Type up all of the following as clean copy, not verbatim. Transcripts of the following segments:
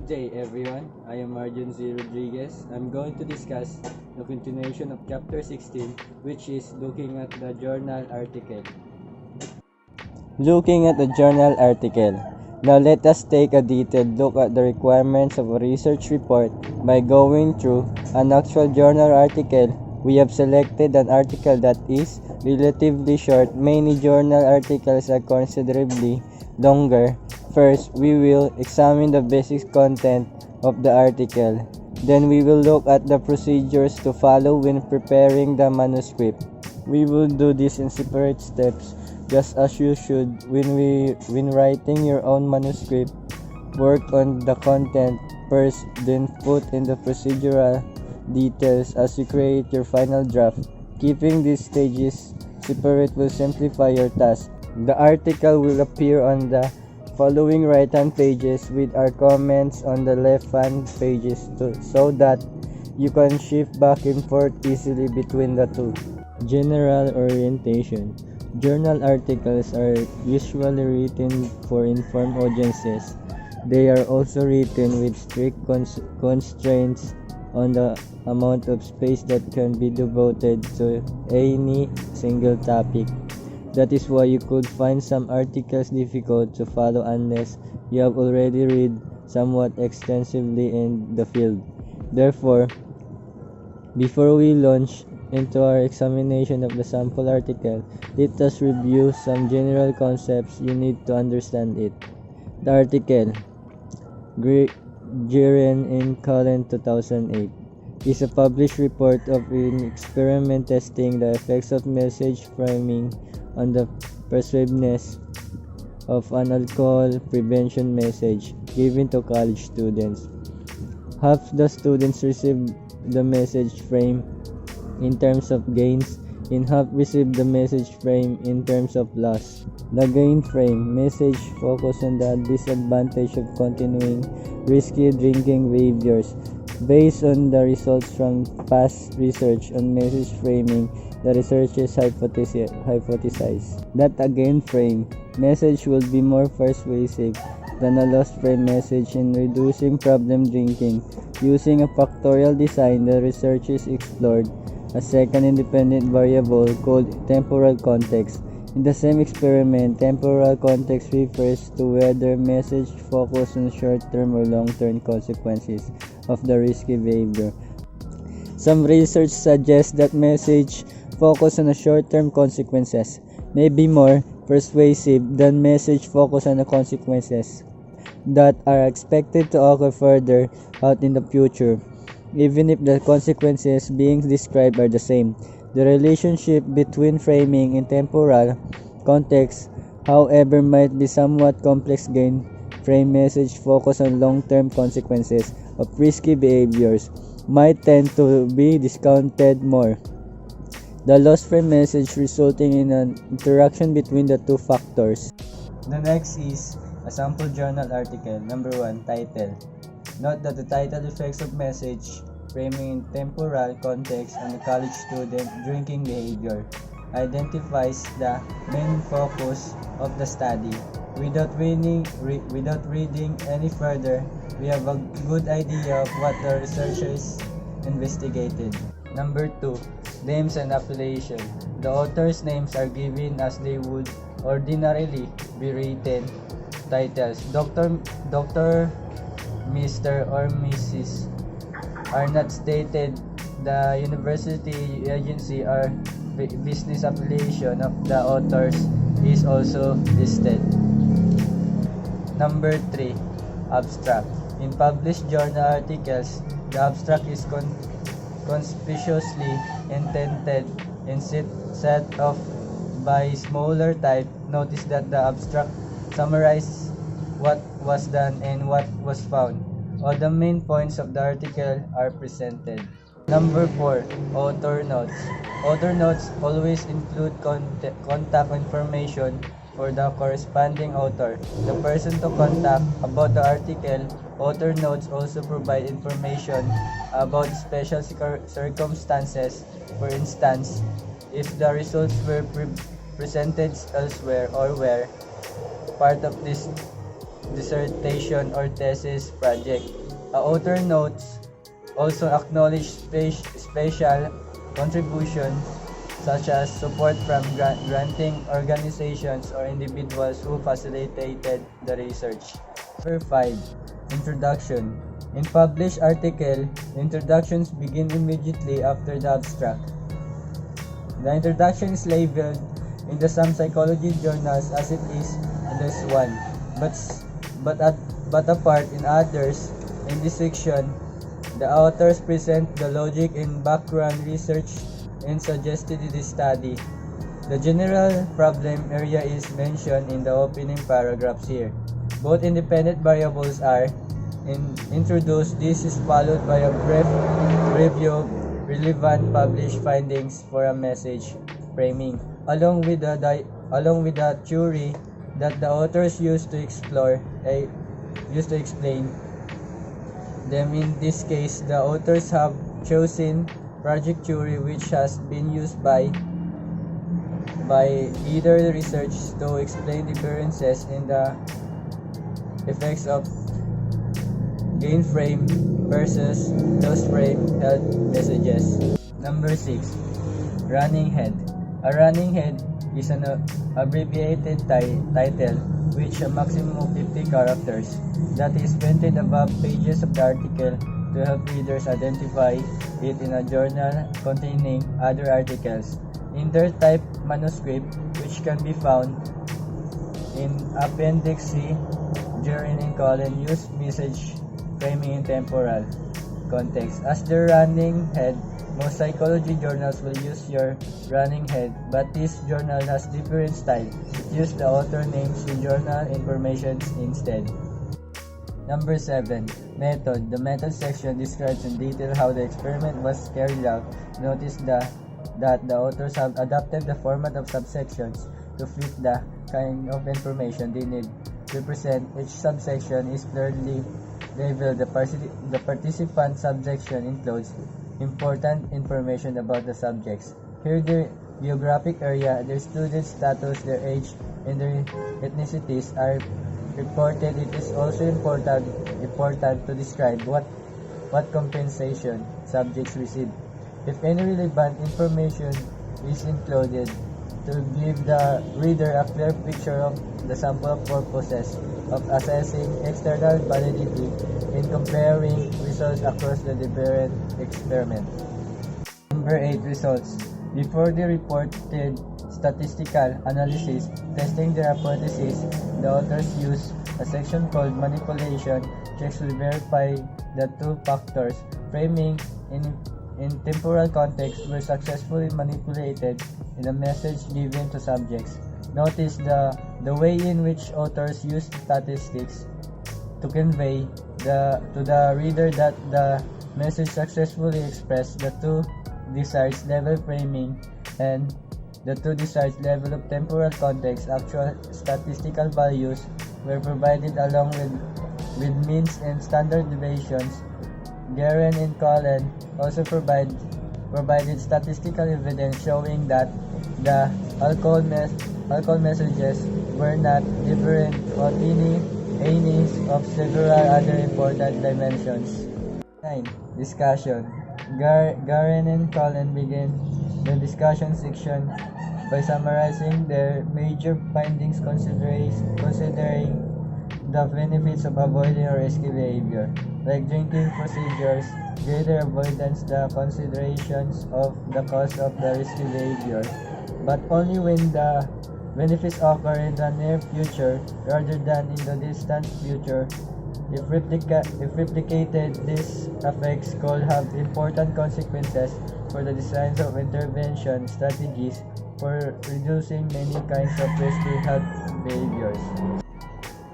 day, everyone. I am Arjun C. Rodriguez. I'm going to discuss the continuation of Chapter 16, which is looking at the journal article. Looking at the journal article. Now let us take a detailed look at the requirements of a research report by going through an actual journal article. We have selected an article that is relatively short. Many journal articles are considerably longer. First, we will examine the basic content of the article. Then we will look at the procedures to follow when preparing the manuscript. We will do this in separate steps, just as you should when writing your own manuscript. Work on the content first, then put in the procedural details as you create your final draft. Keeping these stages separate will simplify your task. The article will appear on the following right-hand pages with our comments on the left-hand pages so that you can shift back and forth easily between the two. General orientation. Journal articles are usually written for informed audiences. They are also written with strict constraints on the amount of space that can be devoted to any single topic. That is why you could find some articles difficult to follow unless you have already read somewhat extensively in the field. Therefore, before we launch into our examination of the sample article, let us review some general concepts you need to understand it. The article, Giren in Cullen 2008, is a published report of an experiment testing the effects of message framing on the persuasiveness of an alcohol prevention message given to college students. Half the students received the message frame in terms of gains, and half received the message frame in terms of loss. The gain frame message focused on the disadvantage of continuing risky drinking behaviors. Based on the results from past research on message framing, the researchers hypothesized that a gain frame message would be more persuasive than a loss frame message in reducing problem drinking. Using a factorial design, the researchers explored a second independent variable called temporal context. In the same experiment, temporal context refers to whether message focus on short-term or long-term consequences of the risky behavior. Some research suggests that message focus on the short-term consequences may be more persuasive than message focus on the consequences that are expected to occur further out in the future, even if the consequences being described are the same. The relationship between framing and temporal context, however, might be somewhat complex. Gain frame message focus on long-term consequences of risky behaviors might tend to be discounted more. The loss frame message resulting in an interaction between the two factors. The next is a sample journal article. Number 1, title. Note that the title effects of message framing in temporal context on the college student drinking behavior identifies the main focus of the study. Without reading any further, we have a good idea of what the researchers investigated. Number 2, names and affiliation. The authors' names are given as they would ordinarily be written titles. Dr., Mr. or Mrs. are not stated. The university, agency, or business affiliation of the authors is also listed. Number 3, abstract. In published journal articles, the abstract is conspicuously indented and set off by smaller type. Notice that the abstract summarizes what was done and what was found. All the main points of the article are presented. Number 4, author notes. Author notes always include contact information for the corresponding author, the person to contact about the article. Author notes also provide information about special circumstances. For instance, if the results were presented elsewhere or were part of this dissertation or thesis project. A author notes also acknowledge special contributions such as support from granting organizations or individuals who facilitated the research. Number 5. Introduction. In published article, introductions begin immediately after the abstract. The introduction is labeled in some psychology journals as it is in this one, but apart in others. In this section, the authors present the logic and background research and suggested in the study. The general problem area is mentioned in the opening paragraphs here. Both independent variables are introduced. This is followed by a brief review of relevant published findings for a message framing, along with the theory that the authors used to explain them. In this case, the authors have chosen project theory, which has been used by either the research to explain differences in the effects of gain frame versus loss frame held messages. Number 6. Running head. A running head is an abbreviated title which a maximum of 50 characters that is printed above pages of the article to help readers identify it in a journal containing other articles. In their type manuscript, which can be found in Appendix C, during and colon, use message framing in temporal context. As the running head, most psychology journals will use your running head, but this journal has different style. It uses the author names and journal information instead. Number 7. Method. The method section describes in detail how the experiment was carried out. Notice that the authors have adapted the format of subsections to fit the kind of information they need to present. Each subsection is clearly labeled. The participant subsection includes important information about the subjects. Here, their geographic area, their student status, their age, and their ethnicities are reported. It is also important to describe what compensation subjects receive. If any relevant information is included, to give the reader a clear picture of the sample purposes of assessing external validity in comparing results across the different experiments. Number 8. Results. Before the reported statistical analysis testing their hypothesis, the authors use a section called manipulation. Checks will verify the two factors. Framing in temporal context were successfully manipulated in a message given to subjects. Notice the way in which authors use statistics to convey to the reader that the message successfully expressed the two desired level framing and the two desired level of temporal context. Actual statistical values were provided along with means and standard deviations. Guerin and Cullen also provided statistical evidence showing that the alcohol messages were not different on any of several other important dimensions. 9. Discussion. Guerin and Cullen begin the discussion section by summarizing their major findings, considering the benefits of avoiding risky behavior, like drinking procedures, greater avoidance, the considerations of the cause of the risky behavior, but only when the benefits occur in the near future rather than in the distant future. If replicated, these effects could have important consequences for the designs of intervention strategies for reducing many kinds of risky health behaviors.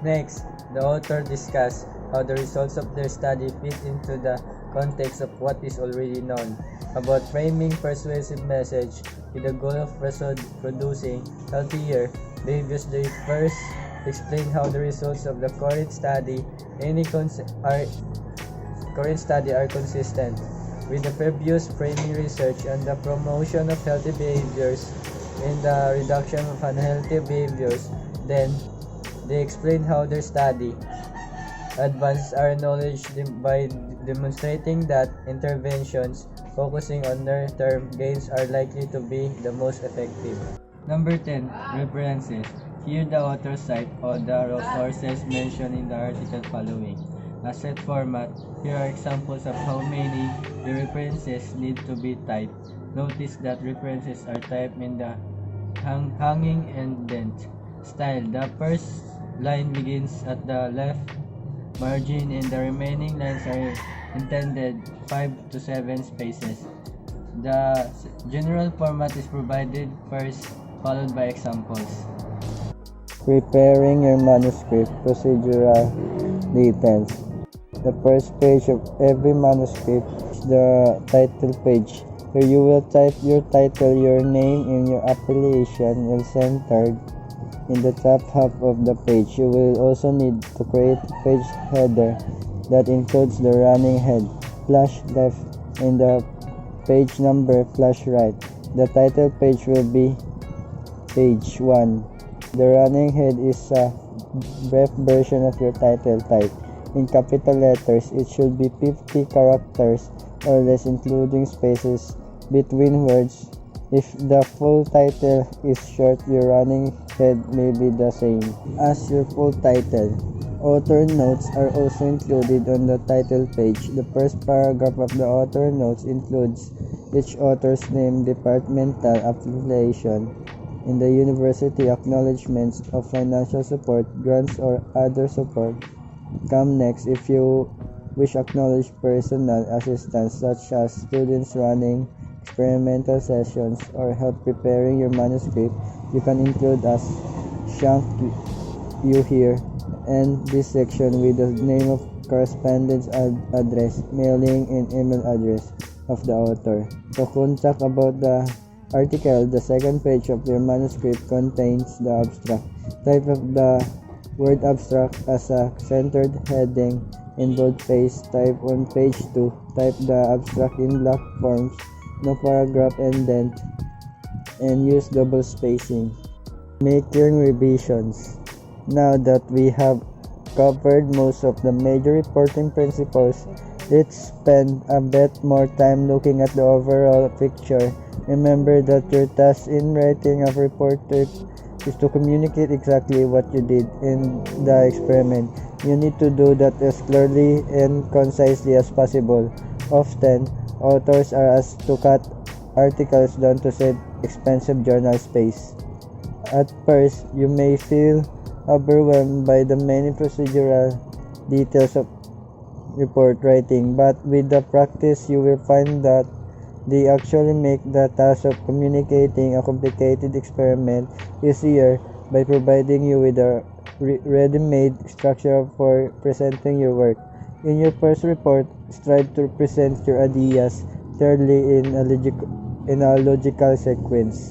Next, the author discussed how the results of their study fit into the context of what is already known about framing persuasive message with the goal of producing healthier behaviors. They first explain how the results of the current study are consistent with the previous framing research on the promotion of healthy behaviors and the reduction of unhealthy behaviors. Then They explain how their study advances our knowledge by demonstrating that interventions focusing on near-term gains are likely to be the most effective. Number 10. References. Here the author cite all the sources mentioned in the article following. Asset format. Here are examples of how many the references need to be typed. Notice that references are typed in the hanging indent style. The first line begins at the left margin and the remaining lines are intended 5 to 7 spaces. The general format is provided first, followed by examples. Preparing your manuscript. Procedural details. The first page of every manuscript is the title page. Here you will type your title, your name, and your affiliation is centered in the top half of the page. You will also need to create a page header that includes the running head, flash left, and the page number flash right. The title page will be page 1. The running head is a brief version of your title type. In capital letters, it should be 50 characters or less, including spaces between words. If the full title is short, your running head may be the same as your full title. Author notes are also included on the title page. The first paragraph of the author notes includes each author's name, departmental affiliation, and the university acknowledgements of financial support, grants, or other support. Come next if you wish acknowledge personal assistance such as students running experimental sessions or help preparing your manuscript. You can include as "Thank you" here and this section with the name of correspondence address, mailing, and email address of the author. To contact about the article, the second page of your manuscript contains the abstract. Type of the word abstract as a centered heading in boldface. Type on page 2. Type the abstract in block forms, no paragraph indent, and use double spacing. Making revisions. Now that we have covered most of the major reporting principles, let's spend a bit more time looking at the overall picture. Remember that your task in writing a report is to communicate exactly what you did in the experiment. You need to do that as clearly and concisely as possible. Often, authors are asked to cut articles down to save expensive journal space. At first, you may feel overwhelmed by the many procedural details of report writing, but with the practice, you will find that they actually make the task of communicating a complicated experiment easier by providing you with a ready-made structure for presenting your work. In your first report, strive to present your ideas clearly in a logical sequence.